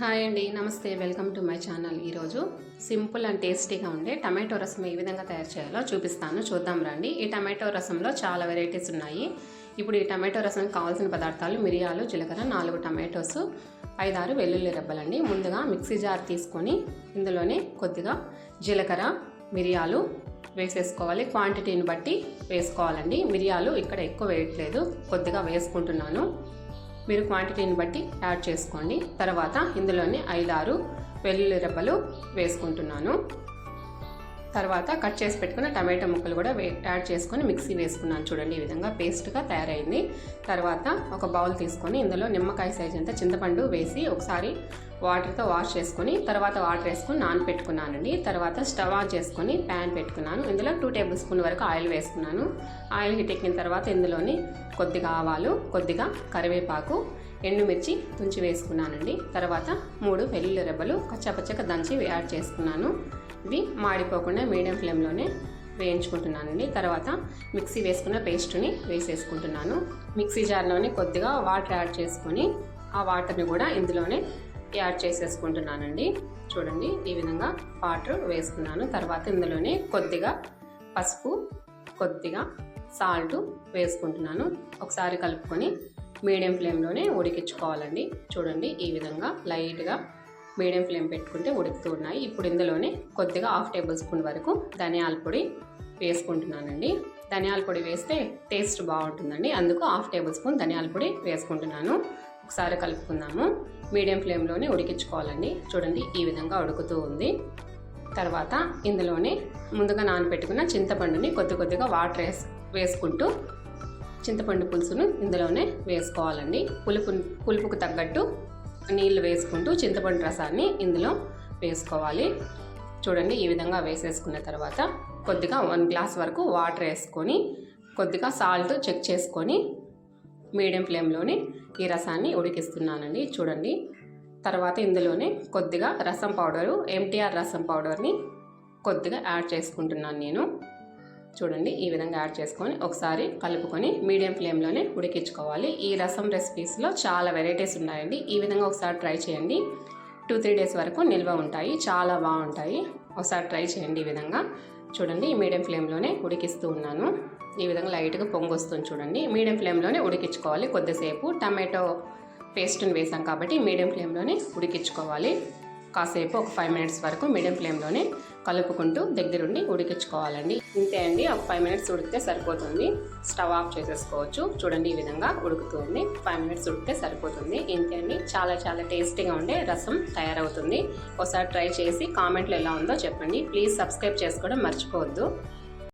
Hi అండి, నమస్తే. Welcome to my channel. ఈరోజు సింపుల్ అండ్ టేస్టీగా ఉండే టమాటో రసం ఏ విధంగా తయారు చేయాలో చూపిస్తాను. చూద్దాం రండి. ఈ టమాటో రసంలో చాలా వెరైటీస్ ఉన్నాయి. ఇప్పుడు ఈ టమాటో రసానికి కావాల్సిన పదార్థాలు: మిరియాలు, జీలకర్ర, 4 టమాటోస్, 5-6 వెల్లుల్లి రెబ్బలండి. ముందుగా మిక్సీ జార్ తీసుకొని ఇందులోనే కొద్దిగా జీలకర్ర, మిరియాలు వేసేసుకోవాలి. క్వాంటిటీని బట్టి వేసుకోవాలండి. మిరియాలు ఇక్కడ ఎక్కువ వేయట్లేదు, కొద్దిగా వేసుకుంటున్నాను. మీరు క్వాంటిటీని బట్టి యాడ్ చేసుకోండి. తర్వాత ఇందులోనే 5-6 వెల్లుల్లి రెబ్బలు వేసుకుంటున్నాను. తర్వాత కట్ చేసి పెట్టుకున్న టమాటో ముక్కలు కూడా యాడ్ చేసుకొని మిక్సీ వేసుకున్నాను. చూడండి, ఈ విధంగా పేస్ట్గా తయారైంది. తర్వాత ఒక బౌల్ తీసుకొని ఇందులో నిమ్మకాయ సైజ్ అంతా చింతపండు వేసి ఒకసారి వాటర్తో వాష్ చేసుకొని తర్వాత వాటర్ వేసుకొని నానపెట్టుకున్నానండి. తర్వాత స్టవ్ ఆన్ చేసుకొని ప్యాన్ పెట్టుకున్నాను. ఇందులో 2 టేబుల్ స్పూన్ వరకు ఆయిల్ వేసుకున్నాను. ఆయిల్ హీట్ ఎక్కిన తర్వాత ఇందులోని కొద్దిగా ఆవాలు, కొద్దిగా కరివేపాకు, ఎండుమిర్చి తుంచి వేసుకున్నానండి. తర్వాత 3 వెల్లుల్లి రెబ్బలు కచ్చాపచ్చగా దంచి యాడ్ చేసుకున్నాను. ఇవి మాడిపోకుండా మీడియం ఫ్లేమ్లోనే వేయించుకుంటున్నానండి. తర్వాత మిక్సీ వేసుకున్న పేస్ట్ని వేసేసుకుంటున్నాను. మిక్సీ జార్లోనే కొద్దిగా వాటర్ యాడ్ చేసుకొని ఆ వాటర్ని కూడా ఇందులోనే యాడ్ చేసేసుకుంటున్నానండి. చూడండి, ఈ విధంగా వాటర్ వేసుకున్నాను. తర్వాత ఇందులోనే కొద్దిగా పసుపు, కొద్దిగా సాల్ట్ వేసుకుంటున్నాను. ఒకసారి కలుపుకొని మీడియం ఫ్లేమ్లోనే ఉడికించుకోవాలండి. చూడండి, ఈ విధంగా లైట్గా మీడియం ఫ్లేమ్ పెట్టుకుంటే ఉడుకుతూ ఉన్నాయి. ఇప్పుడు ఇందులోనే కొద్దిగా 1/2 టేబుల్ స్పూన్ వరకు ధనియాల పొడి వేసుకుంటున్నానండి. ధనియాల పొడి వేస్తే టేస్ట్ బాగుంటుందండి, అందుకు 1/2 టేబుల్ స్పూన్ ధనియాల పొడి వేసుకుంటున్నాను. ఒకసారి కలుపుకుందాము. మీడియం ఫ్లేమ్లోనే ఉడికించుకోవాలండి. చూడండి, ఈ విధంగా ఉడుకుతూ ఉంది. తర్వాత ఇందులోనే ముందుగా నానబెట్టుకున్న చింతపండుని కొద్దిగా వాటర్ వేసుకుంటూ చింతపండు పులుసును ఇందులోనే వేసుకోవాలండి. పులుపుకు తగ్గట్టు నీళ్లు వేసుకుంటూ చింతపండు రసాన్ని ఇందులో వేసుకోవాలి. చూడండి, ఈ విధంగా వేసేసుకున్న తర్వాత కొద్దిగా 1 గ్లాస్ వరకు వాటర్ వేసుకొని కొద్దిగా సాల్ట్ చెక్ చేసుకొని మీడియం ఫ్లేమ్లోనే ఈ రసాన్ని ఉడికిస్తున్నానండి. చూడండి, తర్వాత ఇందులోనే కొద్దిగా రసం పౌడరు, MTR రసం పౌడర్ని కొద్దిగా యాడ్ చేసుకుంటున్నాను నేను. చూడండి, ఈ విధంగా యాడ్ చేసుకొని ఒకసారి కలుపుకొని మీడియం ఫ్లేమ్లోనే ఉడికించుకోవాలి. ఈ రసం రెసిపీస్లో చాలా వెరైటీస్ ఉన్నాయండి. ఈ విధంగా ఒకసారి ట్రై చేయండి. 2-3 డేస్ వరకు నిల్వ ఉంటాయి, చాలా బాగుంటాయి. ఒకసారి ట్రై చేయండి. ఈ విధంగా చూడండి, మీడియం ఫ్లేమ్లోనే ఉడికిస్తూ ఉన్నాను. ఈ విధంగా లైట్గా పొంగు వస్తుంది. చూడండి, మీడియం ఫ్లేమ్లోనే ఉడికించుకోవాలి. కొద్దిసేపు టమాటో పేస్ట్ని వేసాం కాబట్టి మీడియం ఫ్లేమ్లోనే ఉడికించుకోవాలి. కాసేపు ఒక 5 మినిట్స్ వరకు మీడియం ఫ్లేమ్లోనే కలుపుకుంటూ దగ్గరుండి ఉడికించుకోవాలండి. ఇంతే అండి, ఒక 5 మినిట్స్ ఉడికితే సరిపోతుంది. స్టవ్ ఆఫ్ చేసేసుకోవచ్చు. చూడండి, ఈ విధంగా ఉడుకుతుంది. 5 మినిట్స్ ఉడికితే సరిపోతుంది. ఇంతే అండి, చాలా టేస్టీగా ఉండే రసం తయారవుతుంది. ఒకసారి ట్రై చేసి కామెంట్లో ఎలా ఉందో చెప్పండి. ప్లీజ్ సబ్స్క్రైబ్ చేసుకోవడం మర్చిపోవద్దు.